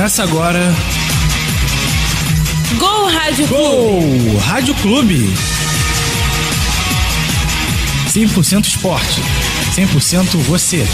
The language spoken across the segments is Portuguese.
Começa agora. Gol Rádio Clube. Gol Rádio Clube. 100% esporte. 100% você.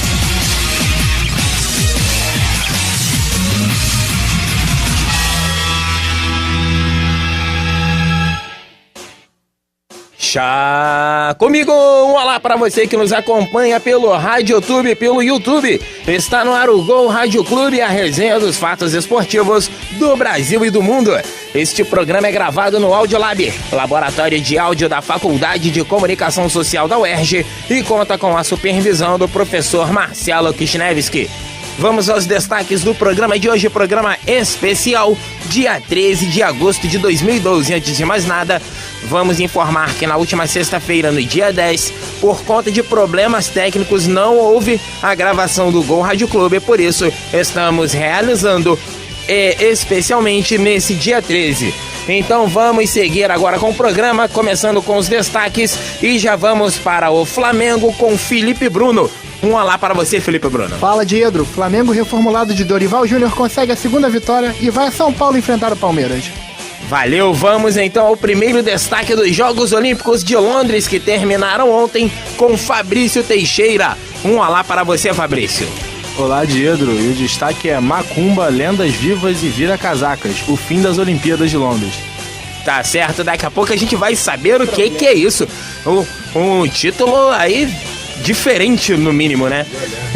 Chá comigo, um olá para você que nos acompanha pelo Rádio Tube, pelo YouTube. Está no ar o Gol Rádio Clube, a resenha dos fatos esportivos do Brasil e do mundo. Este programa é gravado no Audiolab, laboratório de áudio da Faculdade de Comunicação Social da UERJ, e conta com a supervisão do professor Marcelo Kishnevski. Vamos aos destaques do programa de hoje, programa especial, dia 13 de agosto de 2012. Antes de mais nada, vamos informar que na última sexta-feira, no dia 10, por conta de problemas técnicos, não houve a gravação do Gol Rádio Clube, por isso estamos realizando especialmente nesse dia 13. Então vamos seguir agora com o programa, começando com os destaques, e já vamos para o Flamengo com Felipe Bruno. Um olá para você, Felipe Bruno. Fala, Diedro. Flamengo reformulado de Dorival Júnior consegue a segunda vitória e vai a São Paulo enfrentar o Palmeiras. Valeu, vamos então ao primeiro destaque dos Jogos Olímpicos de Londres, que terminaram ontem, com Fabrício Teixeira. Um olá para você, Fabrício. Olá, Diedro. E o destaque é Macumba, lendas vivas e vira-casacas, o fim das Olimpíadas de Londres. Tá certo, daqui a pouco a gente vai saber o que é isso. Um título aí diferente, no mínimo, né?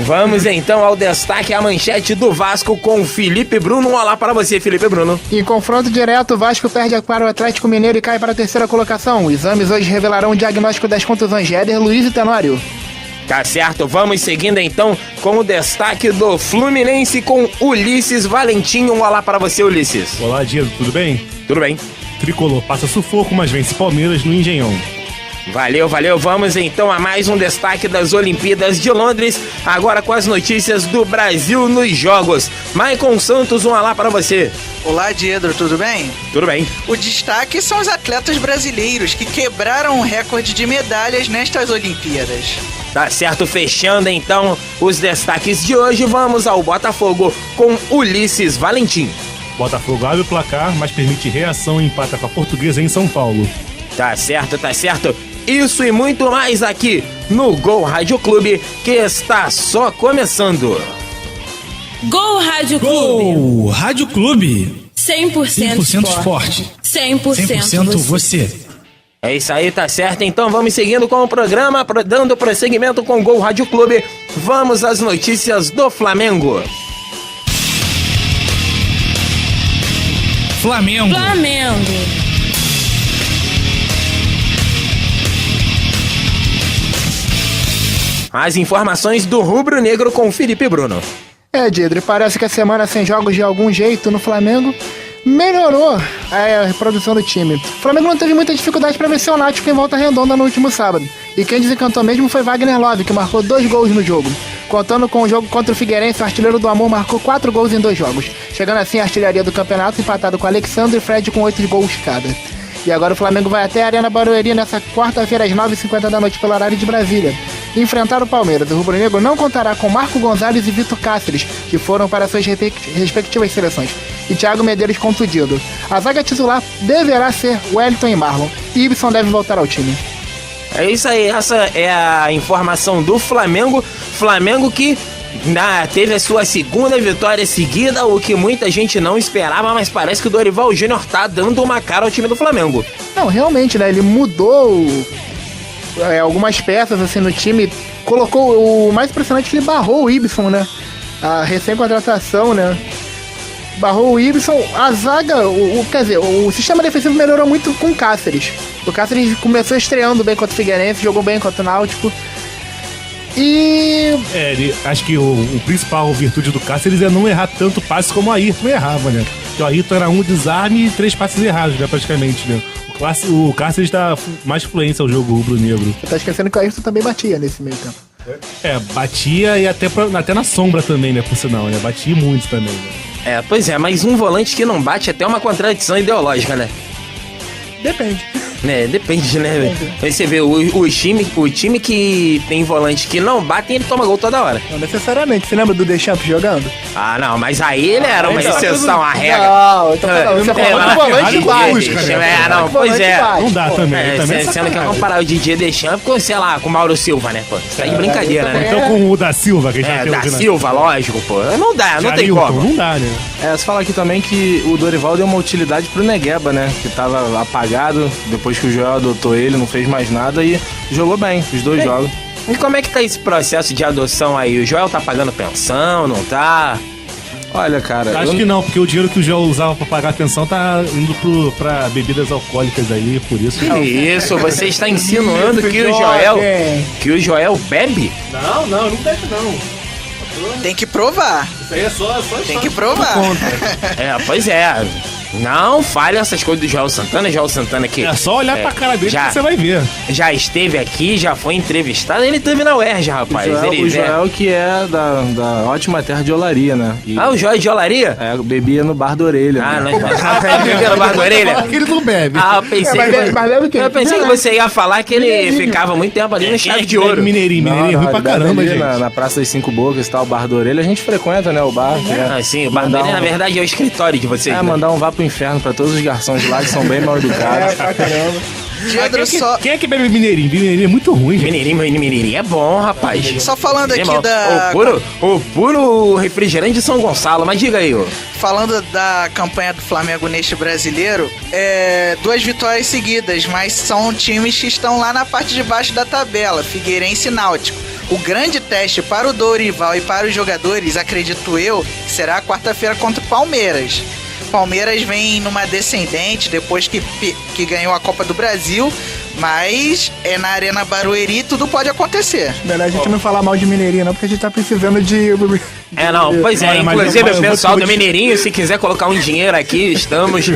Vamos então ao destaque, a manchete do Vasco com Felipe Bruno. Um olá para você, Felipe Bruno. Em confronto direto, o Vasco perde para o Atlético Mineiro e cai para a terceira colocação. Exames hoje revelarão o diagnóstico das contusões de Éder, Luiz e Tenório. Tá certo, vamos seguindo então com o destaque do Fluminense com Ulisses Valentim. Um olá para você, Ulisses. Olá, Diego, tudo bem? Tudo bem. Tricolor passa sufoco, mas vence Palmeiras no Engenhão. Valeu, valeu. Vamos então a mais um destaque das Olimpíadas de Londres, agora com as notícias do Brasil nos Jogos. Maicon Santos, um olá para você. Olá, Diedro, tudo bem? Tudo bem. O destaque são os atletas brasileiros que quebraram o recorde de medalhas nestas Olimpíadas. Tá certo, fechando então os destaques de hoje, vamos ao Botafogo com Ulisses Valentim. Botafogo abre o placar, mas permite reação e empata com a Portuguesa em São Paulo. Tá certo, tá certo. Isso e muito mais aqui no Gol Rádio Clube, que está só começando. Gol Rádio Clube. Gol Rádio Clube. 100% esporte. 100% você. É isso aí, tá certo. Então vamos seguindo com o programa, dando prosseguimento com o Gol Rádio Clube. Vamos às notícias do Flamengo. Flamengo. As informações do Rubro Negro com Felipe Bruno. Diedro, parece que a semana sem jogos de algum jeito no Flamengo melhorou a reprodução do time. O Flamengo não teve muita dificuldade para vencer o Náutico em Volta Redonda no último sábado. E quem desencantou mesmo foi Wagner Love, que marcou 2 gols no jogo. Contando com o jogo contra o Figueirense, o artilheiro do Amor marcou 4 gols em 2 jogos. Chegando assim à artilharia do campeonato, empatado com Alexandre e Fred com 8 gols cada. E agora o Flamengo vai até a Arena Barueri nessa quarta-feira às 9h50 da noite pelo horário de Brasília. Enfrentar o Palmeiras. O Rubro Negro não contará com Marco Gonzalez e Vitor Cáceres, que foram para suas respectivas seleções, e Thiago Medeiros contundido. A zaga titular deverá ser Wellington e Marlon. E Ibson deve voltar ao time. É isso aí, essa é a informação do Flamengo. Flamengo que teve a sua segunda vitória seguida, o que muita gente não esperava, mas parece que o Dorival Júnior tá dando uma cara ao time do Flamengo. Não, realmente, né? Ele mudou algumas peças assim no time, colocou, o mais impressionante é que ele barrou o Ibson, né? A recém-contratação, né? Barrou o Ibson, a zaga, quer dizer, o sistema defensivo melhorou muito com o Cáceres. O Cáceres começou estreando bem contra o Figueirense, jogou bem contra o Náutico. E... acho que o principal virtude do Cáceres é não errar tanto passe como o Ayrton errava, né? Porque o Ayrton era um desarme e 3 passes errados, né, praticamente, né? O Cáceres dá mais fluência ao jogo rubro-negro. Você tá esquecendo que o Ayrton também batia nesse meio tempo. Batia e até na sombra também, né, por sinal, né? Batia muito também, né? Pois é, mas um volante que não bate é até uma contradição ideológica, né? Depende. Depende, né? Aí você vê, o time que tem volante que não bate, ele toma gol toda hora. Não necessariamente. Você lembra do Deschamps jogando? Ah, não, mas aí ele era uma exceção, a regra. Não, eu tô falando, você falou de volante baixo. Não, pois é. Não dá também. Também é Sendo que comparar o Didier Deschamps com, sei lá, com o Mauro Silva, né, pô? Você tá de brincadeira, né? Então com o da Silva, que a gente Da Silva, lógico, pô. Não dá, não tem Jailton, como. Não dá, né? Você fala aqui também que o Dorival deu uma utilidade pro Negueba, né? Que tava apagado, depois que o Joel adotou ele, não fez mais nada e jogou bem os 2 jogos. E como é que tá esse processo de adoção aí? O Joel tá pagando pensão, não tá? Olha, cara... Acho que não, porque o dinheiro que o Joel usava pra pagar a pensão tá indo pra bebidas alcoólicas aí, por isso. Isso, você está insinuando que o Joel bebe? Não bebe não. Tem que provar. Isso aí é só Tem que provar. Pois é. Não fale essas coisas do Joel Santana que... É só olhar pra cara dele já, que você vai ver. Já esteve aqui, já foi entrevistado, ele esteve na UERJ, rapaz. O Joel que é da ótima terra de Olaria, né? E o Joel de Olaria? Bebia no Bar da Orelha. Bebia no Bar da Orelha? Que ele não bebe. Eu pensei que você ia falar que ele ficava muito tempo ali no Chave de Ouro. Mineirinho é ruim pra caramba, gente. Na Praça das 5 Bocas e tal, o Bar da Orelha, a gente frequenta, né, o bar. Sim, o Bar da Orelha, na verdade, é o escritório de vocês. Mandar um vá pro inferno pra todos os garçons de lá que são bem mal educados. Pra caramba. Quem é que bebe Mineirinho? Mineirinho é muito ruim, gente. Mineirinho é bom, rapaz. Só falando aqui da... O puro refrigerante de São Gonçalo, mas diga aí, Falando da campanha do Flamengo neste brasileiro, 2 vitórias seguidas, mas são times que estão lá na parte de baixo da tabela, Figueirense e Náutico. O grande teste para o Dorival e para os jogadores, acredito eu, será quarta-feira contra o Palmeiras. Palmeiras vem numa descendente depois que ganhou a Copa do Brasil, mas na Arena Barueri tudo pode acontecer. Melhor a gente não falar mal de Mineirinho, não, porque a gente tá precisando de... Pois é, inclusive o pessoal do Mineirinho, se quiser colocar um dinheiro aqui, estamos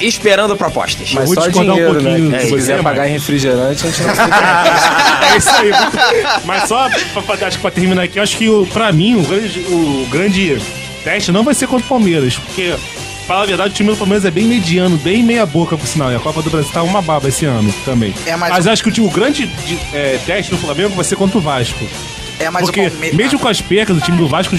esperando propostas. Mas só dinheiro, né? Se quiser pagar em refrigerante, a gente não É isso aí. Mas só acho que pra terminar aqui, eu acho que pra mim o grande teste não vai ser contra o Palmeiras, porque, pra falar a verdade, o time do Palmeiras é bem mediano, bem meia boca, por sinal, e a Copa do Brasil tá uma baba esse ano também. Mas acho que o grande teste do Flamengo vai ser contra o Vasco. Porque mesmo com as percas, o time do Vasco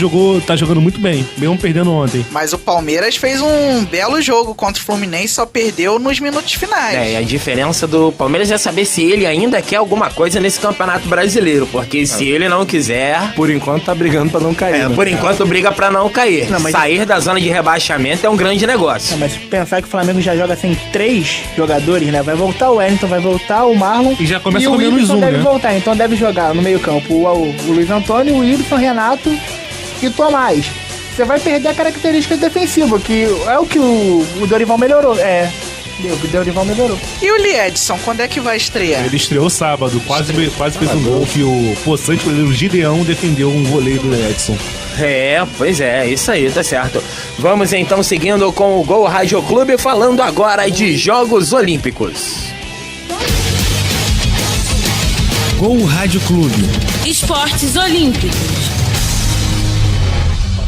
tá jogando muito bem, mesmo perdendo ontem. Mas o Palmeiras fez um belo jogo contra o Fluminense, só perdeu nos minutos finais. E a diferença do Palmeiras é saber se ele ainda quer alguma coisa nesse Campeonato Brasileiro, porque se ele não quiser... Por enquanto tá brigando pra não cair. Por enquanto briga pra não cair. Sair da zona de rebaixamento é um grande negócio. Mas pensar que o Flamengo já joga sem 3 jogadores, né? Vai voltar o Wellington, vai voltar o Marlon... E já começa com menos um, deve voltar, então deve jogar no meio campo o Luiz Antônio, o Wilson, Renato e Tomás. Você vai perder a característica defensiva, que é o que o Dorival melhorou. O Dorival melhorou. E o Liedson, quando é que vai estrear? Ele estreou sábado, quase fez um gol que o possante goleiro Gideão defendeu um voleio do Edson. Pois é, isso aí, tá certo. Vamos então seguindo com o Gol Rádio Clube, falando agora de Jogos Olímpicos. Gol Rádio Clube. Esportes Olímpicos.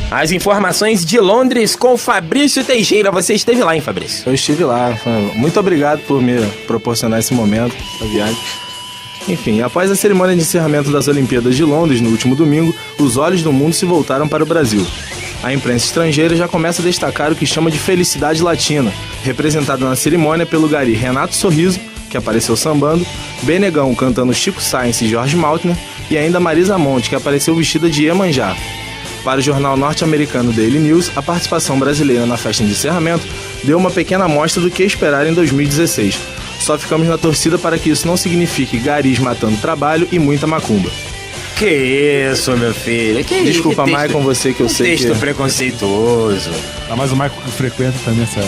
As informações de Londres com Fabrício Teixeira. Você esteve lá, hein, Fabrício? Eu estive lá. Muito obrigado por me proporcionar esse momento, a viagem. Enfim, após a cerimônia de encerramento das Olimpíadas de Londres no último domingo, os olhos do mundo se voltaram para o Brasil. A imprensa estrangeira já começa a destacar o que chama de felicidade latina, representada na cerimônia pelo gari Renato Sorriso, que apareceu sambando, Benegão cantando Chico Sainz e Jorge Maltner, e ainda Marisa Monte, que apareceu vestida de Iemanjá. Para o jornal norte-americano Daily News, a participação brasileira na festa de encerramento deu uma pequena amostra do que esperar em 2016. Só ficamos na torcida para que isso não signifique garis matando trabalho e muita macumba. Que isso, meu filho? Desculpa, Maicon, você que eu sei que... texto preconceituoso. Mas o Maicon frequenta também essa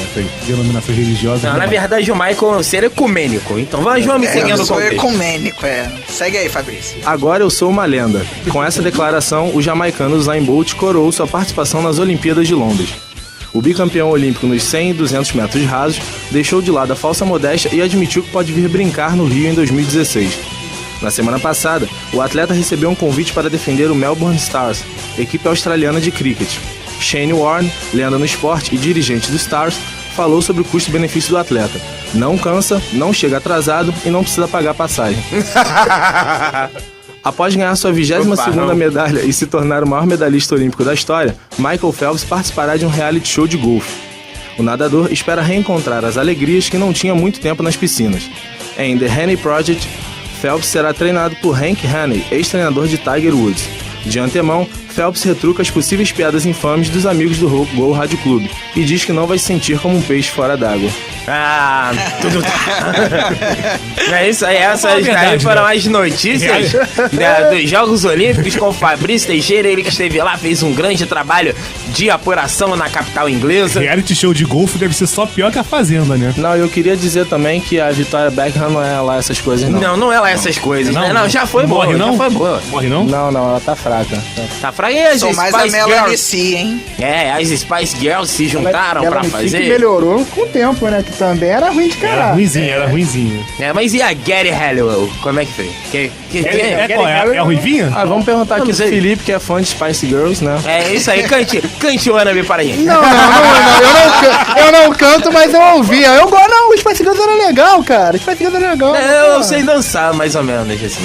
denominação religiosa. Não, na verdade o Maicon é ser ecumênico. Então vamos seguindo eu sou o contexto. ecumênico, Segue aí, Fabrício. Agora eu sou uma lenda. Com essa declaração, o jamaicano Usain Bolt coroou sua participação nas Olimpíadas de Londres. O bicampeão olímpico nos 100 e 200 metros rasos deixou de lado a falsa modéstia e admitiu que pode vir brincar no Rio em 2016. Na semana passada, o atleta recebeu um convite para defender o Melbourne Stars, equipe australiana de cricket. Shane Warne, lenda no esporte e dirigente do Stars, falou sobre o custo-benefício do atleta. Não cansa, não chega atrasado e não precisa pagar passagem. Após ganhar sua 22ª medalha e se tornar o maior medalhista olímpico da história, Michael Phelps participará de um reality show de golfe. O nadador espera reencontrar as alegrias que não tinha muito tempo nas piscinas. Em The Haney Project, Phelps será treinado por Hank Haney, ex-treinador de Tiger Woods. De antemão, Phelps retruca as possíveis piadas infames dos amigos do Gol Rádio Clube e diz que não vai se sentir como um peixe fora d'água. Tudo é isso aí, essas daí foram as notícias dos Jogos Olímpicos com o Fabrício Teixeira. Ele que esteve lá, fez um grande trabalho de apuração na capital inglesa. Reality show de golfe deve ser só pior que a Fazenda, né? Não, eu queria dizer também que a Victoria Beckham não é lá essas coisas, não. Não é lá essas coisas. Não, já foi boa. Morre, não? Já foi boa. Morre, não? Não, ela tá fraca. Tá fraca. E as Sou mais a Spice Melanie Girls? C, hein? As Spice Girls se juntaram pra Que fazer. melhorou com o tempo, né? Que também era ruim de Era caralho. ruinzinho. Mas e a Gary Halliwell? Como é que foi? Qual é? É a ruivinha? Vamos perguntar aqui pro sei. Felipe, que é fã de Spice Girls, né? É isso aí, cante o Wannabe para a gente. Não, eu não canto, mas eu ouvia. Não, o Spice Girls era legal, cara. O Spice Girls era legal. Eu sei dançar, mais ou menos, assim. Isso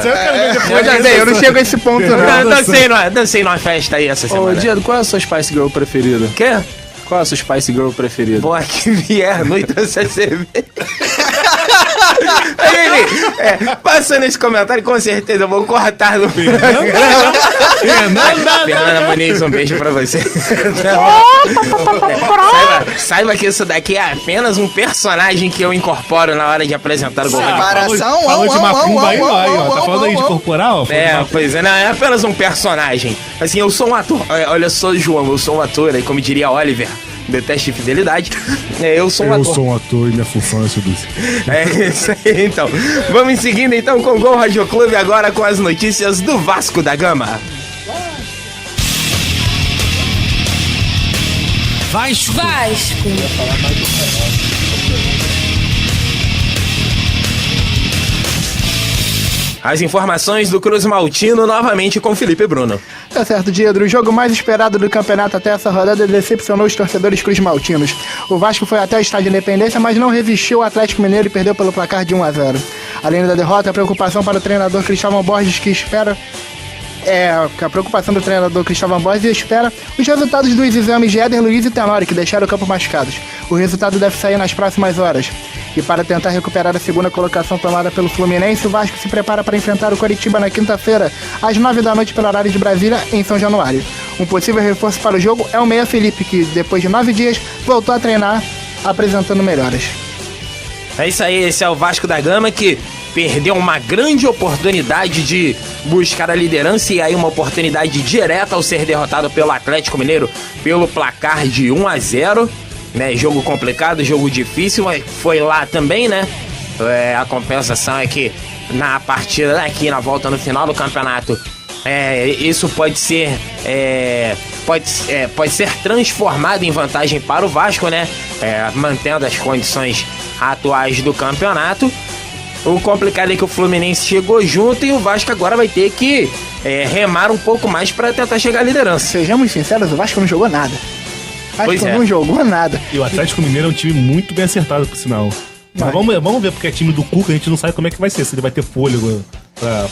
eu quero ver depois. Mas eu não chego a esse ponto, não. Eu dancei numa festa aí essa Ô, semana. Diego, qual é a sua Spice Girl preferida? Quê? Qual é a sua Spice Girl preferida? Boa que vier, noite essa cerveja. Passando esse comentário, com certeza eu vou cortar no Fernanda Muniz, um beijo pra você. Saiba que isso daqui é apenas um personagem que eu incorporo na hora de apresentar o Gol Rádio. Separação, Falou de macumba aí, ó. Tá falando aí de corporal? Pois é, não, é apenas um personagem. Assim, eu sou um ator. Olha, eu sou João, eu sou um ator, aí como diria Oliver, do Teste de Fidelidade. Eu sou um ator. Eu sou um ator e minha função é seduzir. É isso aí, então. Vamos em seguida, então, com o Gol Rádio Clube, agora com as notícias do Vasco da Gama. Vasco. As informações do Cruz Maltino, novamente com Felipe Bruno. Tá certo, Diedro. O jogo mais esperado do campeonato até essa rodada decepcionou os torcedores Cruz Maltinos. O Vasco foi até o estádio de Independência, mas não resistiu ao Atlético Mineiro e perdeu pelo placar de 1-0. Além da derrota, a preocupação para o treinador Cristóvão Borges, que espera... a preocupação do treinador Cristóvão Borges espera os resultados dos exames de Éder Luiz e Tenório, que deixaram o campo machucados. O resultado deve sair nas próximas horas. E para tentar recuperar a segunda colocação tomada pelo Fluminense, o Vasco se prepara para enfrentar o Coritiba na quinta-feira, às 9 da noite pelo horário de Brasília, em São Januário. Um possível reforço para o jogo é o meia Felipe, que depois de 9 dias voltou a treinar, apresentando melhoras. É isso aí, esse é o Vasco da Gama, que perdeu uma grande oportunidade de buscar a liderança e aí uma oportunidade direta ao ser derrotado pelo Atlético Mineiro pelo placar de 1-0, né? Jogo complicado, jogo difícil, mas foi lá também, né? A compensação é que na partida aqui, na volta no final do campeonato, isso pode ser transformado em vantagem para o Vasco, né? Mantendo as condições atuais do campeonato. O complicado é que o Fluminense chegou junto e o Vasco agora vai ter que remar um pouco mais para tentar chegar à liderança. Sejamos sinceros, o Vasco não jogou nada. O Vasco não jogou nada. E o Atlético Mineiro é um time muito bem acertado, por sinal. Mas vamos ver, porque é time do Cuca, a gente não sabe como é que vai ser, se ele vai ter fôlego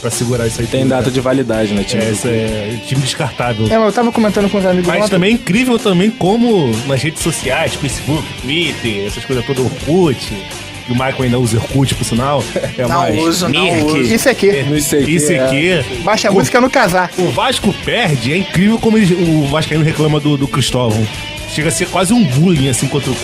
pra segurar isso aí. Tem data de validade, né, time? Isso é time descartável. Eu tava comentando com os amigos Mas ontem. também é incrível também como nas redes sociais, Facebook, Twitter, essas coisas todas, Orkut, e o Michael ainda usa Orkut, por sinal. Não uso. Isso aqui. Isso aqui. Baixa a música no casar. O Vasco perde, é incrível como o Vascaíno reclama do Cristóvão. Chega a ser quase um bullying, assim, contra o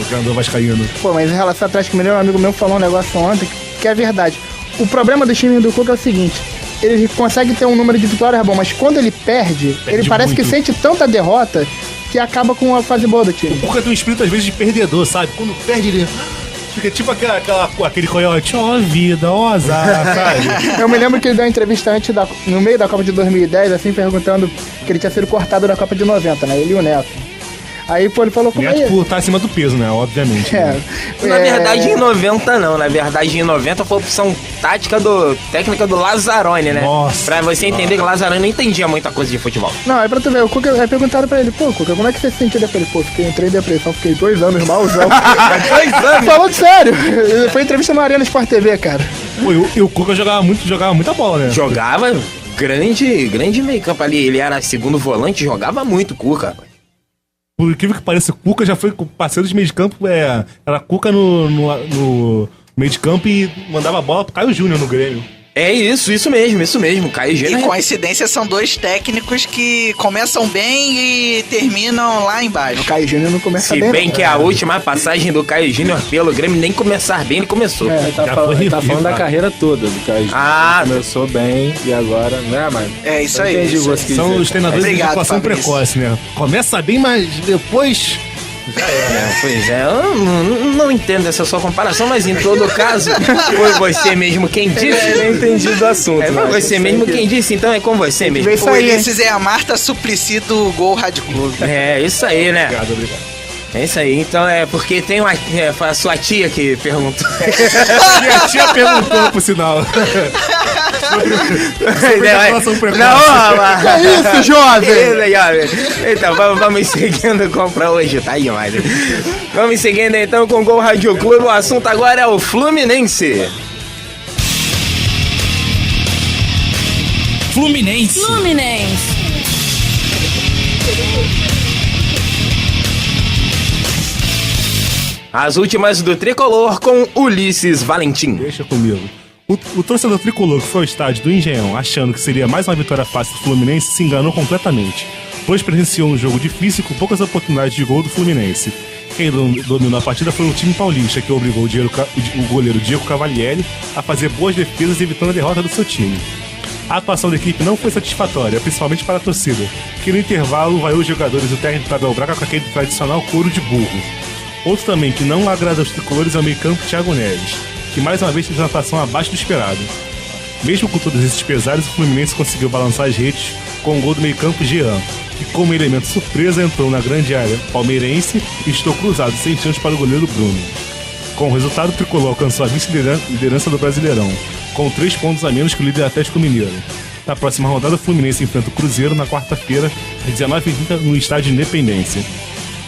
treinador vascaíno. Pô, mas em relação ao Atlético Mineiro, um amigo meu falou um negócio ontem que é verdade. O problema do time do Cuca é o seguinte: ele consegue ter um número de vitórias bom, mas quando ele perde ele parece muito. que sente tanta derrota que acaba com a fase boa do time. O Cuca tem um espírito, às vezes, de perdedor, sabe? Quando perde, ele fica tipo aquele coiote, ó vida, ó azar, sabe? Eu me lembro que ele deu uma entrevista no meio da Copa de 2010, assim, perguntando que ele tinha sido cortado da Copa de 90, né? Ele e o Neto. Aí, pô, ele falou como Neto por estar acima do peso, né? Obviamente. Na verdade, em 90 não. Na verdade, em 90 foi a opção técnica do Lazzaroni, né? Nossa. Pra você entender que o Lazzaroni não entendia muita coisa de futebol. Não, aí pra tu ver, o Cuca, aí perguntaram pra ele, pô, Cuca, como é que você se sentiu? Eu falei, pô, entrei em depressão, fiquei 2 anos malzão. 2 anos? Falando sério, foi entrevista no Arena Sport TV, cara. Pô, e o Cuca jogava muita bola, né? Jogava grande meio campo ali. Ele era segundo volante, jogava muito, Cuca. Por incrível que pareça, o Cuca já foi parceiro de meio de campo. Era Cuca no meio de campo e mandava a bola pro Caio Júnior no Grêmio. É isso mesmo. Caio E Júnior. coincidência, são 2 técnicos que começam bem e terminam lá embaixo. O Caio Júnior não começa Se bem, bem não. que a última passagem do Caio Júnior pelo Grêmio nem começar bem, ele começou. Tá Já falando, foi tá falando da rifado. carreira toda do Caio Júnior. Ah, Começou bem e agora, né, mano? É isso aí. Entendi o isso aí. que você quis São dizer. os treinadores de Obrigado, educação Fabrício. precoce, né? Começa bem, mas depois... pois é, eu não entendo essa sua comparação, mas em todo caso, foi você mesmo quem disse. Eu não entendi do assunto. Foi né? você mesmo quem disse, então é com você mesmo. Vê isso O aí, hein? Ulisses é a Marta Suplicy do Gol Rádio Clube. É, isso aí, né? Obrigado. É isso aí, então é porque tem uma. Foi a sua tia que perguntou. Minha tia perguntou, por sinal. ejaculação precoce. Não, mas... Que isso, jovem? Então, vamos seguindo com pra hoje, tá aí demais. Vamos seguindo então com o Gol Rádio Clube. O assunto agora é o Fluminense. Fluminense. Fluminense. As últimas do Tricolor com Ulisses Valentim. Deixa comigo. O torcedor tricolor que foi ao estádio do Engenhão achando que seria mais uma vitória fácil do Fluminense se enganou completamente, pois presenciou um jogo difícil com poucas oportunidades de gol do Fluminense. Quem dominou a partida foi o time paulista, que obrigou o goleiro Diego Cavalieri a fazer boas defesas, evitando a derrota do seu time. A atuação da equipe não foi satisfatória, principalmente para a torcida, que no intervalo vaiou os jogadores do técnico Abel Braga com aquele tradicional couro de burro. Outro também que não agrada aos tricolores é o meio-campo Thiago Neves, que mais uma vez fez uma atuação abaixo do esperado. Mesmo com todos esses pesares, o Fluminense conseguiu balançar as redes com o gol do meio-campo Jean, que como elemento surpresa entrou na grande área palmeirense e estou cruzado sem chance para o goleiro Bruno. Com o resultado, o tricolor alcançou a vice-liderança do Brasileirão, com 3 pontos a menos que o líder Atlético Mineiro. Na próxima rodada, o Fluminense enfrenta o Cruzeiro na quarta-feira, às 19h30, no estádio Independência.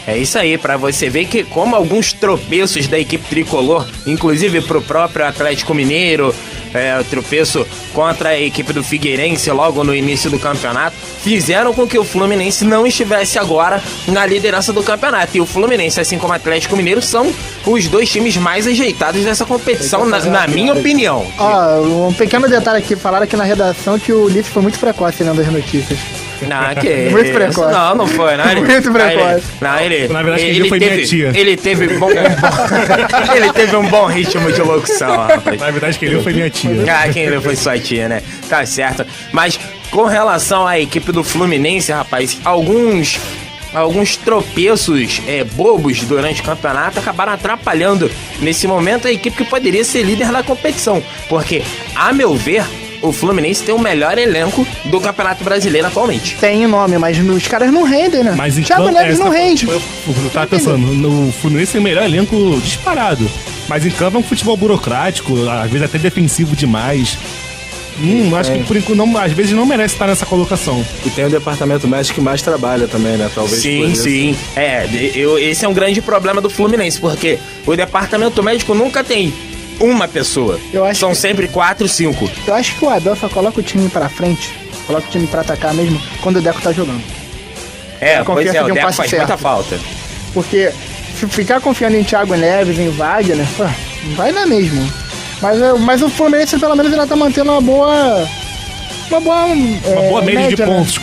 É isso aí, pra você ver que como alguns tropeços da equipe tricolor, inclusive pro próprio Atlético Mineiro, o tropeço contra a equipe do Figueirense logo no início do campeonato, fizeram com que o Fluminense não estivesse agora na liderança do campeonato. E o Fluminense, assim como o Atlético Mineiro, são os 2 times mais ajeitados dessa competição, na minha opinião. Ó, um pequeno detalhe aqui, falaram aqui na redação que o Ulisses foi muito precoce lendo as notícias. Não, que Muito isso? precoce. Não foi, não. Muito precoce. Na verdade, quem viu foi minha tia. Ele teve ele teve um bom ritmo de locução, rapaz. Na verdade, quem leu foi minha tia. Ah, quem leu foi sua tia, né? Tá certo. Mas com relação à equipe do Fluminense, rapaz, alguns tropeços bobos durante o campeonato acabaram atrapalhando nesse momento a equipe que poderia ser líder da competição. Porque, a meu ver, o Fluminense tem o melhor elenco do Campeonato Brasileiro atualmente. Tem nome, mas os caras não rendem, né? Mas em Thiago campo, Neves não rende. Eu tava pensando, no Fluminense tem o melhor elenco disparado. Mas em campo é um futebol burocrático, às vezes até defensivo demais. Acho que por enquanto às vezes não merece estar nessa colocação. E tem o departamento médico que mais trabalha também, né? Talvez. Sim. Esse é um grande problema do Fluminense, porque o departamento médico nunca tem uma pessoa. São sempre 4, 5. Eu acho que o Abel só coloca o time pra frente, coloca o time pra atacar mesmo, quando o Deco tá jogando. Pois é, o de um Deco passe faz certo. muita falta. Porque se ficar confiando em Thiago Neves, em Wagner, pô, não vai dar mesmo. Mas o Fluminense pelo menos ainda tá mantendo uma boa média de né? pontos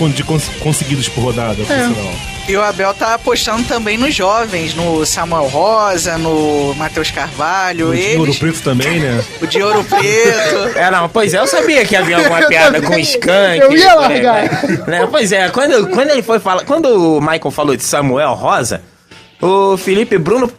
conseguidos por rodada, por sinal. E o Abel tá apostando também nos jovens, no Samuel Rosa, no Matheus Carvalho. O de Ouro Preto também, né? O de Ouro Preto. Pois é, eu sabia que havia alguma piada com o Skank. Eu ia largar. Né? Pois é, quando ele foi falar. Quando o Michael falou de Samuel Rosa, o Felipe Bruno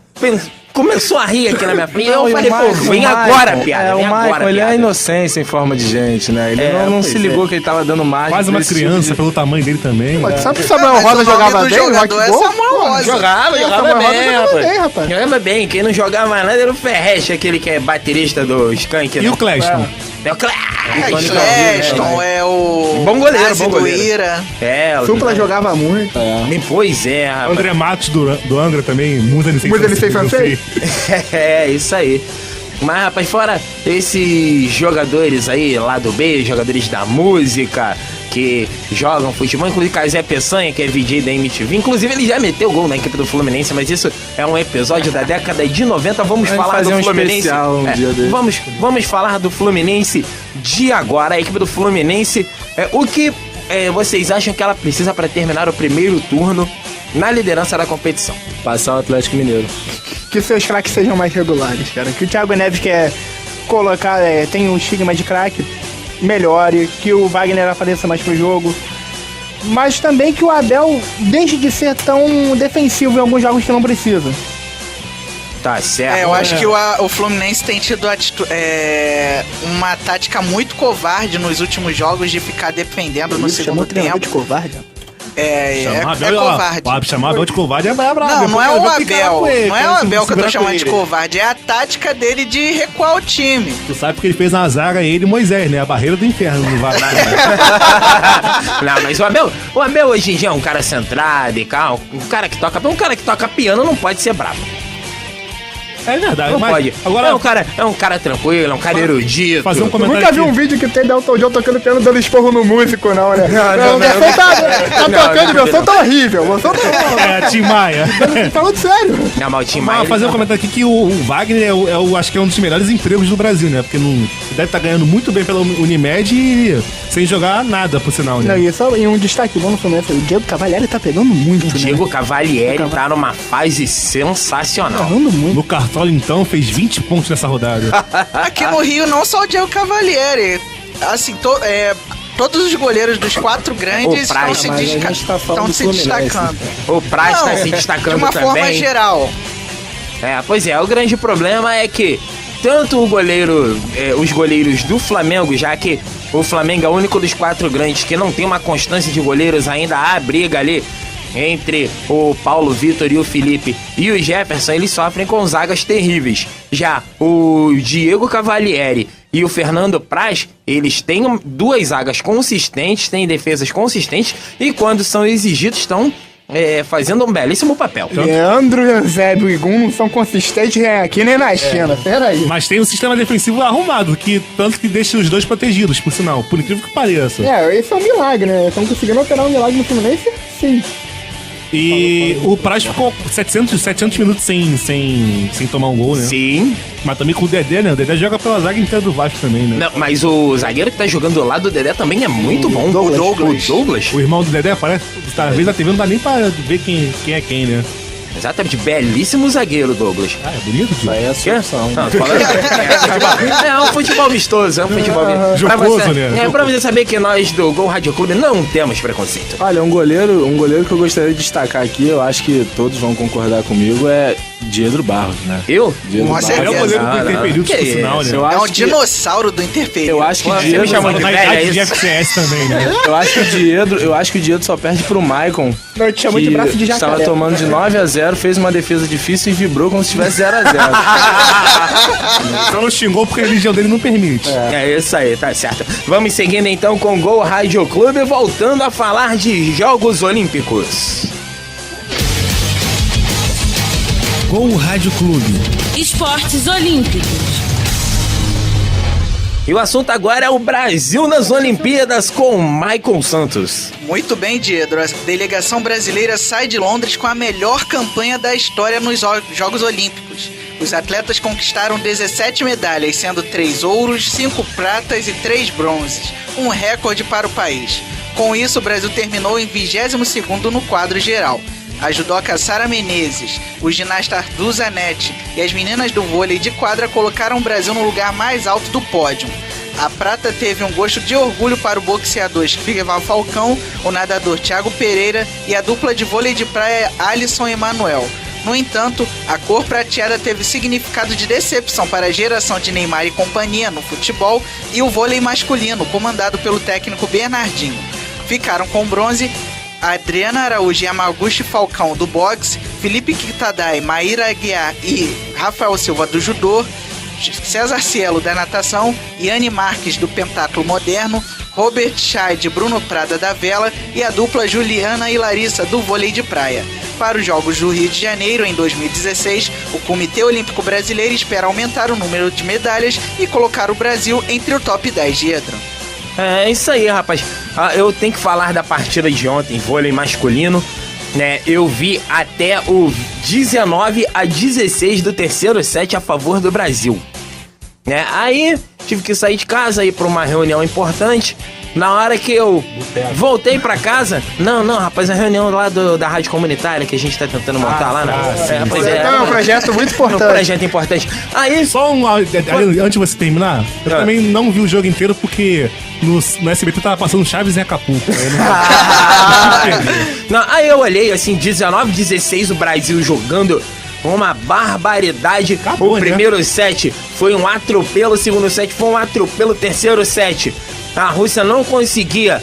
começou a rir aqui na minha frente. Não, Eu falei, pô, vem agora, piada. O Vem agora, Michael, ele é piada. a inocência em forma de gente, né? Ele não se ligou que ele tava dando margem. Quase uma pra esse tipo criança de- pelo tamanho dele também. Pô, né? sabe que o Samuel Mas Rosa o nome jogava do bem no jogador é Rock Samuel Rosa. Jogava Samuel bem, Rosa jogava bem, rapaz. Jogava bem. Quem não jogava mais nada era o Ferrez, aquele que é baterista do Skank, E né? o Cleston? É o Cleston. Cleston, é o... Bom goleiro, Nazi bom goleiro. do Ira. É, o Supla jogava muito. Pois é, rapaz. André Matos do Angra também, Musa Nisei Musa Nisei Sansei? É, isso aí. Mas, rapaz, fora esses jogadores aí, lá do B, jogadores da música, que jogam futebol, inclusive Casé Peçanha, que é VJ da MTV, inclusive ele já meteu gol na equipe do Fluminense, mas isso é um episódio da década de 90, vamos A gente falar fazer do um Fluminense. especial um dia desse. Vamos falar do Fluminense de agora, a equipe do Fluminense, o que vocês acham que ela precisa para terminar o primeiro turno na liderança da competição? Passar o Atlético Mineiro. Que seus craques sejam mais regulares, cara. Que o Thiago Neves quer colocar, tem um estigma de craque, melhore. Que o Wagner apareça mais pro jogo. Mas também que o Abel deixe de ser tão defensivo em alguns jogos que não precisa. Tá certo. Eu acho que o Fluminense tem tido uma tática muito covarde nos últimos jogos de ficar defendendo no segundo tempo. de covarde. É Abel, covarde. Chamar Abel de covarde é brabo. Não é o Abel. Não é o Abel que eu tô segura chamando de com ele. covarde. É a tática dele de recuar o time. Tu sabe porque ele fez na zaga ele e Moisés, né? A barreira do inferno no Vasco. Não, mas o Abel hoje em dia é um cara centrado e calmo, um cara que toca piano não pode ser bravo. É verdade, Não mas pode. agora É um cara tranquilo, é um cara erudito. fazer um Eu comentário nunca vi aqui. um vídeo que tem Delton John tocando piano dando esporro no músico, não, né? não, Você tá tocando, não, meu som tá horrível. Meu som tá É, Tim Maia. falando sério. Não, mas o Tim Mas Maia, fazer um comentário aqui que o Wagner acho que é um dos melhores empregos do Brasil, né? Porque ele deve estar ganhando muito bem pela Unimed e sem jogar nada, por sinal, né? Não, e só em um destaque bom no Fluminense, o Diego Cavalieri tá pegando muito, o Diego Cavalieri tá numa fase sensacional. Pegando muito. No Cartola, então, fez 20 pontos nessa rodada. Aqui no Rio, não só o Diego Cavalieri. Assim, todos os goleiros dos 4 grandes O Praz, estão se, mas a gente tá falando do Fluminense. destacando. O Praz tá se de destacando uma também. forma geral. Pois é, o grande problema é que tanto os goleiros do Flamengo, já que o Flamengo é o único dos 4 grandes que não tem uma constância de goleiros, ainda há briga ali entre o Paulo Vitor e o Felipe e o Jefferson, eles sofrem com zagas terríveis. Já o Diego Cavalieri e o Fernando Praz, eles têm 2 zagas consistentes, têm defesas consistentes e quando são exigidos estão fazendo um belíssimo papel. Leandro, Eusébio e Gum não são consistentes nem aqui nem na China. Pera aí. Mas tem um sistema defensivo arrumado, tanto que deixa os dois protegidos, por sinal. Por incrível que pareça. Esse é um milagre, né? Estão conseguindo operar um milagre no Fluminense? Sim. E o Praz ficou 700 minutos sem tomar um gol, né? Sim. Mas também com o Dedé, né? O Dedé joga pela zaga inteira do Vasco também, né? Não, mas o zagueiro que tá jogando do lado do Dedé também é muito bom. O Douglas. O irmão do Dedé parece. Às vezes na TV não dá nem pra ver quem é quem, né? Exatamente, belíssimo zagueiro, Douglas. Ah, é bonito, tio. Aí é a Quê? solução. Não, tô falando. É um futebol vistoso, é um futebol vistoso. Jocoso, né? Pra você saber que nós do Gol Rádio Clube não temos preconceito. Olha, um goleiro que eu gostaria de destacar aqui, eu acho que todos vão concordar comigo, é Diedro Barros, né? Eu? Diedro Com Barros. Ele é o goleiro Não, do não. Interperíodo, Que por sinal, isso? né? Eu É um acho que, dinossauro do Interperíodo. eu acho que Você me Diedro, chamou de Na velho, é idade de isso? FCS também, né? eu acho que o Diedro só perde pro Maicon. Não, eu te chamo de braço de jacaré. Estava tomando de 9-0, fez uma defesa difícil e vibrou como se tivesse 0-0. Então não xingou porque a religião dele não permite. É isso aí, tá certo. Vamos seguindo então com o Gol Rádio Clube, voltando a falar de Jogos Olímpicos. Gol Rádio Clube. Esportes Olímpicos. E o assunto agora é o Brasil nas Olimpíadas com Maicon Santos. Muito bem, Diedro. A delegação brasileira sai de Londres com a melhor campanha da história nos Jogos Olímpicos. Os atletas conquistaram 17 medalhas, sendo 3 ouros, 5 pratas e 3 bronzes. Um recorde para o país. Com isso, o Brasil terminou em 22º no quadro geral. A judoca Sara Menezes, o ginasta Arthur Zanetti e as meninas do vôlei de quadra colocaram o Brasil no lugar mais alto do pódio. A prata teve um gosto de orgulho para o boxeador Escrivá Falcão, o nadador Thiago Pereira e a dupla de vôlei de praia Alisson e Emanuel. No entanto, a cor prateada teve significado de decepção para a geração de Neymar e companhia no futebol e o vôlei masculino, comandado pelo técnico Bernardinho. Ficaram com bronze Adriana Araújo e Yamaguchi Falcão do boxe, Felipe Kitadai, Maíra Aguiar e Rafael Silva do judô, César Cielo da natação, Yane Marques do pentatlo moderno, Robert Scheid e Bruno Prada da vela e a dupla Juliana e Larissa do vôlei de praia. Para os Jogos do Rio de Janeiro em 2016, o Comitê Olímpico Brasileiro espera aumentar o número de medalhas e colocar o Brasil entre o top 10 de Hedron. É isso aí, rapaz. Eu tenho que falar da partida de ontem, vôlei masculino, né? Eu vi até o 19-16 do terceiro set a favor do Brasil, né? Aí tive que sair de casa, ir para uma reunião importante. Na hora que eu voltei pra casa... Não, rapaz, a reunião lá da rádio comunitária que a gente tá tentando montar lá, né? É um projeto muito importante. Um projeto importante. Aí... Só antes de você terminar, eu também não vi o jogo inteiro porque no SBT tava passando Chaves em Acapulco. Aí eu olhei assim, 19-16 o Brasil jogando uma barbaridade. Acabou, o primeiro set foi um atropelo, o segundo set foi um atropelo, o terceiro set a Rússia não conseguia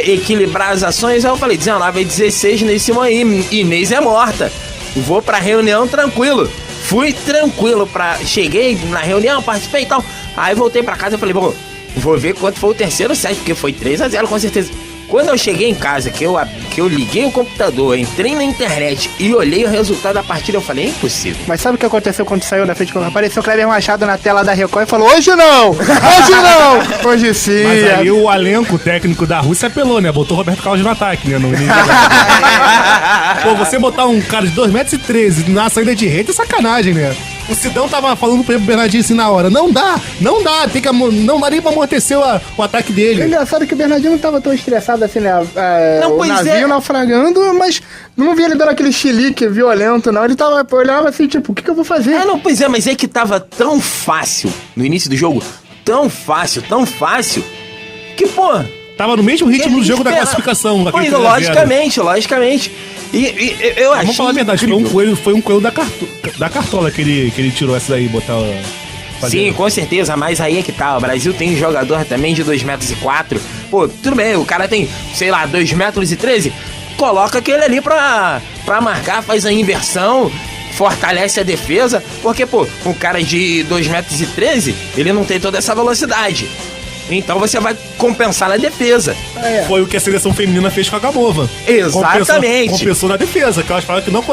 equilibrar as ações. Aí eu falei, 19-16 nesse aí, Inês é morta, vou pra reunião tranquilo. Fui tranquilo, cheguei na reunião, participei e tal. Aí voltei pra casa e falei, bom, vou ver quanto foi o terceiro set, porque foi 3-0 com certeza. Quando eu cheguei em casa, que eu liguei o computador, entrei na internet e olhei o resultado da partida, eu falei, é impossível. Mas sabe o que aconteceu quando saiu da frente? Apareceu o Kleber Machado na tela da Record e falou, hoje não! Hoje não! Hoje sim! Mas aí o elenco técnico da Rússia apelou, né? Botou o Roberto Carlos no ataque, né? Pô, você botar um cara de 2,13 m na saída de rede é sacanagem, né? O Sidão tava falando pro Bernardinho assim na hora, não dá não dá nem pra amortecer o ataque dele. É engraçado que o Bernardinho não tava tão estressado assim, né? O navio naufragando, mas não via ele dando aquele chilique violento, não. Ele olhava assim, tipo, o que eu vou fazer? Mas é que tava tão fácil no início do jogo, tão fácil, que, pô... Tava no mesmo ritmo do jogo da classificação. Pois, logicamente. E eu achei... Vamos falar a verdade, foi um coelho da cartola que ele tirou essa daí e botar... Sim, com certeza, mas aí é que tá, o Brasil tem um jogador também de 2,04 m. Pô, tudo bem, o cara tem, sei lá, 2,13 m, coloca aquele ali pra marcar, faz a inversão, fortalece a defesa, porque, pô, um cara de 2,13 m, ele não tem toda essa velocidade. Então você vai compensar na defesa. Foi o que a seleção feminina fez com a Gabova. Exatamente. Compensou na defesa, que elas falaram que não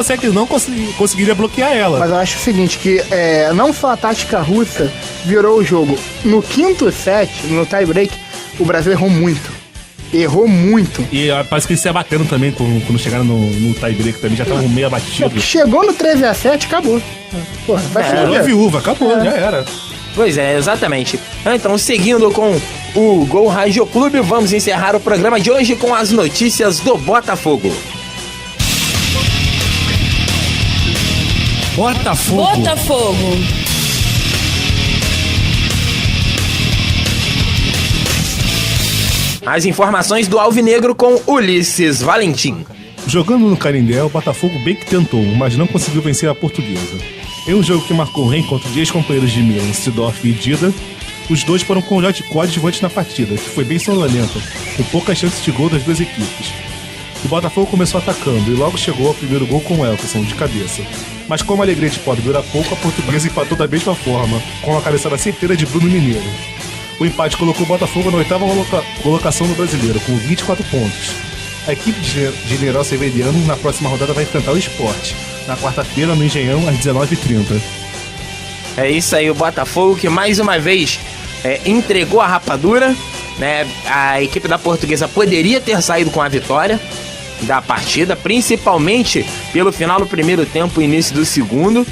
conseguiria bloquear ela. Mas eu acho o seguinte, que não só a tática russa virou o jogo. No quinto set, no tie-break, o Brasil errou muito. E parece que eles se abateram também quando chegaram no tie-break também, já estavam meio abatidos. Chegou no 13-7, acabou. Porra, vai ser viúva, acabou, já era. Pois é, exatamente. Então, seguindo com o Gol Rádio Clube, vamos encerrar o programa de hoje com as notícias do Botafogo. Botafogo. As informações do Alvinegro com Ulisses Valentim. Jogando no Canindé, o Botafogo bem que tentou, mas não conseguiu vencer a Portuguesa. Em um jogo que marcou o reencontro de ex-companheiros de Milan, Sidorf e Dida, os dois foram coadjuvantes na partida, que foi bem sonolenta, com poucas chances de gol das duas equipes. O Botafogo começou atacando e logo chegou ao primeiro gol com o Elkerson, de cabeça. Mas como a alegria de pobre dura pouco, a Portuguesa empatou da mesma forma, com a cabeçada certeira de Bruno Mineiro. O empate colocou o Botafogo na oitava colocação do Brasileiro, com 24 pontos. A equipe de General Severiano na próxima rodada vai enfrentar o Sport, na quarta-feira no Engenhão, às 19h30. É isso aí, o Botafogo que mais uma vez entregou a rapadura, né? A equipe da Portuguesa poderia ter saído com a vitória da partida, principalmente pelo final do primeiro tempo e início do segundo.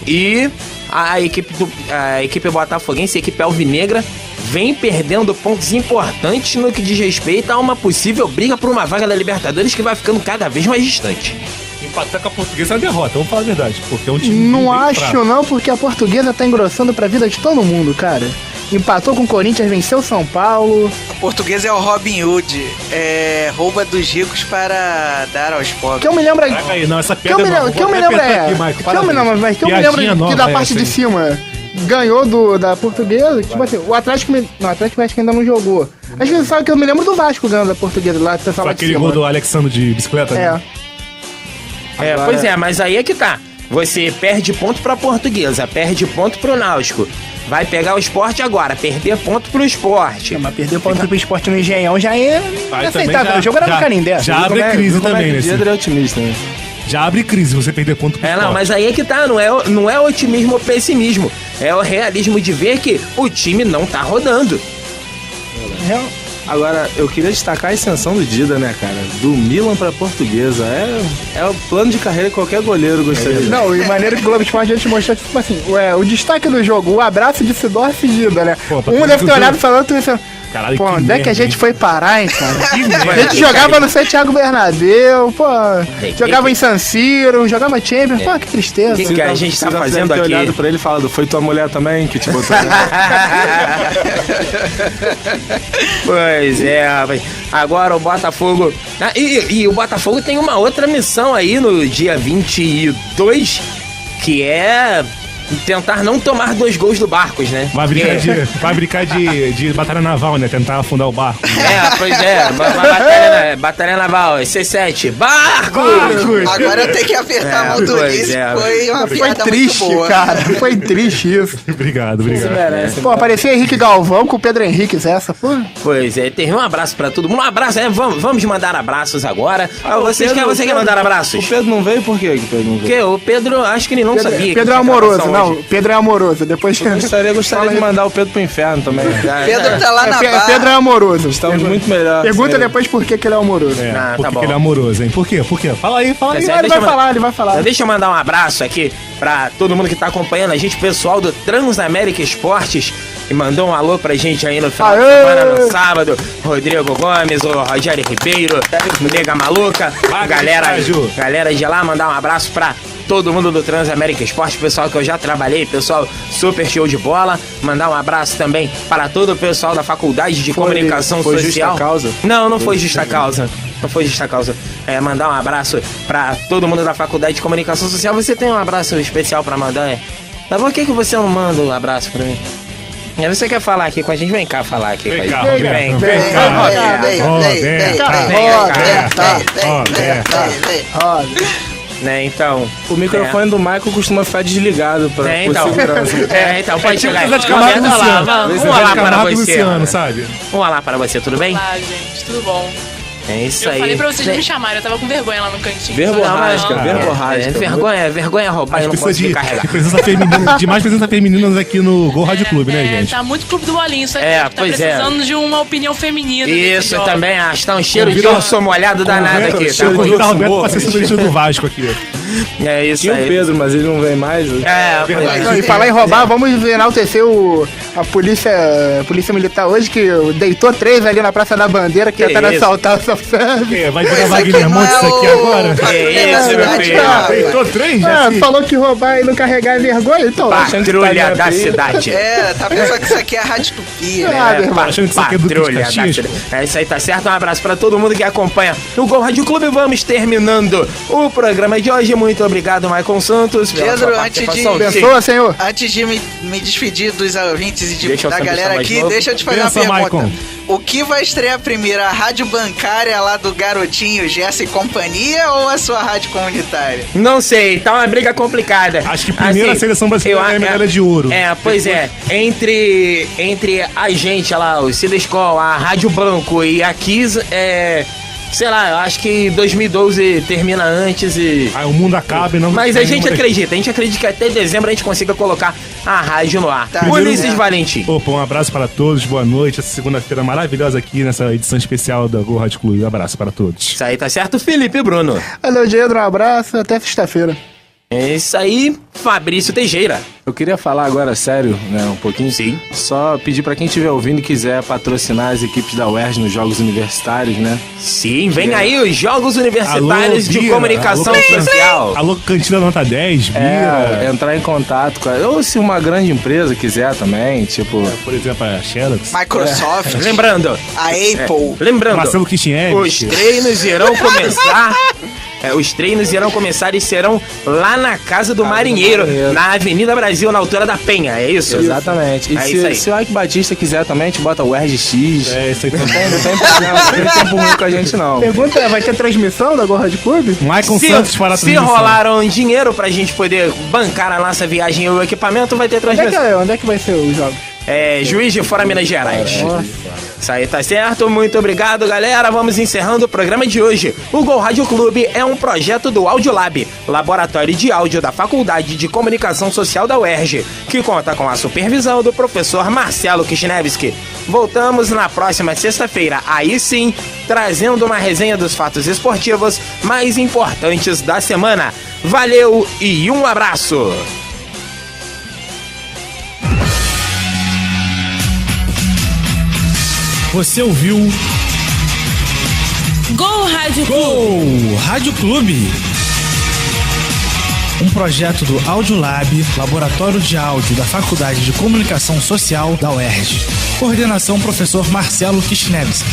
E a equipe botafoguense, a equipe alvinegra, vem perdendo pontos importantes no que diz respeito a uma possível briga por uma vaga da Libertadores que vai ficando cada vez mais distante. Empatar com a Portuguesa é uma derrota, vamos falar a verdade, porque é um time não acho fraco. Não, porque a Portuguesa tá engrossando pra vida de todo mundo, cara. empatou com o Corinthians, venceu o São Paulo. O português é o Robin Hood. Rouba dos ricos para dar aos pobres. Que eu me lembro Caraca aí, não, essa que eu piada me lembro que eu me lembro que da parte de cima ganhou da Portuguesa, tipo assim, o Atlético acho que ainda não jogou. Às vezes sabe que eu me lembro do Vasco ganhando da Portuguesa lá, pessoal Foi lá aquele gol do Alexandre de bicicleta, né? Pois é, mas aí é que tá. Você perde ponto pra Portuguesa, perde ponto pro Náutico. Vai pegar o Sport agora, perder ponto pro Sport. Mas perder ponto pro Sport no Engenhão já é aceitável. O jogo era no Canindé. Já abre crise também, né? Pedro é otimista, né? Já abre crise você perder ponto pro Sport. Não, mas aí é que tá, não é otimismo ou pessimismo. É o realismo de ver que o time não tá rodando. Agora, eu queria destacar a ascensão do Dida, né, cara? Do Milan pra Portuguesa. É o plano de carreira que qualquer goleiro gostaria de. Não, e maneira que o Globo Esporte a gente mostrou, tipo assim, o destaque do jogo, o abraço de Sidorf e Dida, né? Pô, um deve ter olhado falando, outro pensando, caralho, pô, que onde é que a merda, gente hein? foi parar, hein, cara? merda. A gente jogava no Santiago Bernabéu, pô, jogava em San Siro, jogava Champions, pô, que tristeza. Que a gente tá Você fazendo deve ter aqui? olhado pra ele e falado, foi tua mulher também que te botou. Pois é, rapaz. Agora o Botafogo... E o Botafogo tem uma outra missão aí no dia 22, que é tentar não tomar 2 gols do Barcos, né? Vai brincar de batalha naval, né? Tentar afundar o barco. Pois é. Batalha Naval, C7. Barcos! Agora eu tenho que apertar a mão do pois Ulisses. é. Foi uma Foi piada triste, muito boa. cara. Foi triste isso. Obrigado. Pô, aparecia Henrique Galvão com o Pedro Henrique, essa, pô. Pois é, tem um abraço pra todo mundo. Um abraço, vamos mandar abraços agora. Você quer mandar abraços? O Pedro não veio por quê que o Pedro não veio? Porque o Pedro, acho que ele não sabia. Pedro é amoroso, não. Pedro é amoroso. Depois Gostaria de mandar o Pedro pro inferno também. Pedro tá lá na barra. Pedro é amoroso. Estamos muito melhor. Pergunta depois por que ele é amoroso. Por tá que bom. ele é amoroso, hein? Por quê? Fala aí. Tá certo, Ele vai falar. Deixa eu mandar um abraço aqui pra todo mundo que tá acompanhando a gente, pessoal do Transamérica Esportes, que mandou um alô pra gente aí no final de semana, no sábado. Rodrigo Gomes, o Rogério Ribeiro, o Nega Maluca, galera de lá, mandar um abraço pra todo mundo do Transamérica Esporte, pessoal que eu já trabalhei, pessoal super show de bola. Mandar um abraço também para todo o pessoal da Faculdade de Comunicação foi Social. Justa causa? Não foi justa causa. Não foi justa causa. Mandar um abraço para todo mundo da Faculdade de Comunicação Social. Você tem um abraço especial para mandar? Tá bom, por que você não manda um abraço para mim? Você quer falar aqui com a gente? Vem cá falar aqui com a gente. Vem cá. Né, então. O microfone do Michael costuma ficar desligado pra então. segurança. Então, pode chegar aí. Vamos lá para você. Luciano, sabe? Vamos lá para você, tudo bem? Olá, gente, tudo bom? É isso aí. Eu falei pra vocês não me chamarem, eu tava com vergonha lá no cantinho. Verborrágica, verborrágica. Vergonha roubar, eu não posso me carregar. De mais presença feminina aqui no Gol Rádio Clube, né, gente? Tá muito clube do bolinho isso aqui. Tá pois é. precisando de uma opinião feminina. Isso também, acho que tá um cheiro de urso molhado danado aqui. Tá Convida o Roberto pra ser superista do Vasco aqui. É isso Tinha aí. o Pedro, mas ele não vem mais. E falar em roubar, vamos enaltecer a polícia militar hoje, que deitou 3 ali na Praça da Bandeira, que ia estar assaltar o self-service. Vai virar Wagner Montes isso aqui agora? isso, meu filho? Deitou 3 já? Falou que roubar e não carregar é vergonha, então. Patrulha da cidade. Tá pensando que isso aqui é a Rádio Tupi, né? Achando que isso aqui é do Patrulha da Caxias? cidade. Isso aí, tá certo? Um abraço pra todo mundo que acompanha o Gol Rádio Clube. Vamos terminando o programa de hoje. Muito obrigado, Maicon Santos. Pedro, antes de... Abençoa, senhor. Antes de me despedir dos ouvintes e Deixa eu da saber galera mais aqui, novo. deixa eu te fazer Pensa, uma pergunta. Maicon. O que vai estrear primeiro, a rádio bancária lá do garotinho Jesse e companhia ou a sua rádio comunitária? Não sei, tá uma briga complicada. Acho que primeiro a seleção brasileira ganha a medalha de ouro. Pois é. Entre a gente lá, o Cida Escola, a Rádio Banco e a Kiss, sei lá, eu acho que 2012 termina antes e... Aí o mundo acaba e não... Mas a gente acredita que até dezembro a gente consiga colocar a rádio no ar. Tá, Ulisses Valentim. Opa, um abraço para todos, boa noite. Essa segunda-feira maravilhosa aqui nessa edição especial da Gol Rádio Clube. Um abraço para todos. Isso aí, tá certo? Felipe Bruno. Valeu, Diego, um abraço, até sexta-feira. É isso aí, Fabrício Teixeira. Eu queria falar agora sério, né, um pouquinho. Sim. Só pedir pra quem estiver ouvindo e quiser patrocinar as equipes da UERJ nos Jogos Universitários, né? Sim, vem aí os Jogos Universitários Alô, de Bira, Comunicação Social. Alô, Cantina Nota 10, Bira. Entrar em contato com ou se uma grande empresa quiser também, tipo... Por exemplo, a Xerox. Microsoft, Lembrando, a Apple. lembrando, Marcelo Kishinevich. os treinos irão começar. Os treinos irão começar e serão lá na Casa do Marinheiro, na Avenida Brasil, na altura da Penha, é isso? Exatamente. E É isso aí. se o Ike Batista quiser também, a gente bota o RGX. É, isso aí Não também. tem problema, não tem tempo ruim com a gente, não. Pergunta é, vai ter transmissão da Go Rádio Clube? Maicon Santos para a Se transmissão. rolaram dinheiro pra gente poder bancar a nossa viagem e o equipamento, vai ter transmissão. Onde é que vai ser os jogos? Juiz de Fora, Minas Gerais. Isso aí tá certo, muito obrigado, galera. Vamos encerrando o programa de hoje. O Go Rádio Clube é um projeto do Audiolab, laboratório de áudio da Faculdade de Comunicação Social da UERJ, que conta com a supervisão do professor Marcelo Kishinevski. Voltamos na próxima sexta-feira, aí sim, trazendo uma resenha dos fatos esportivos mais importantes da semana. Valeu e um abraço! Você ouviu Go Rádio Clube. Go Rádio Clube, um projeto do Audiolab, laboratório de áudio da Faculdade de Comunicação Social da UERJ. Coordenação professor Marcelo Kishinevski.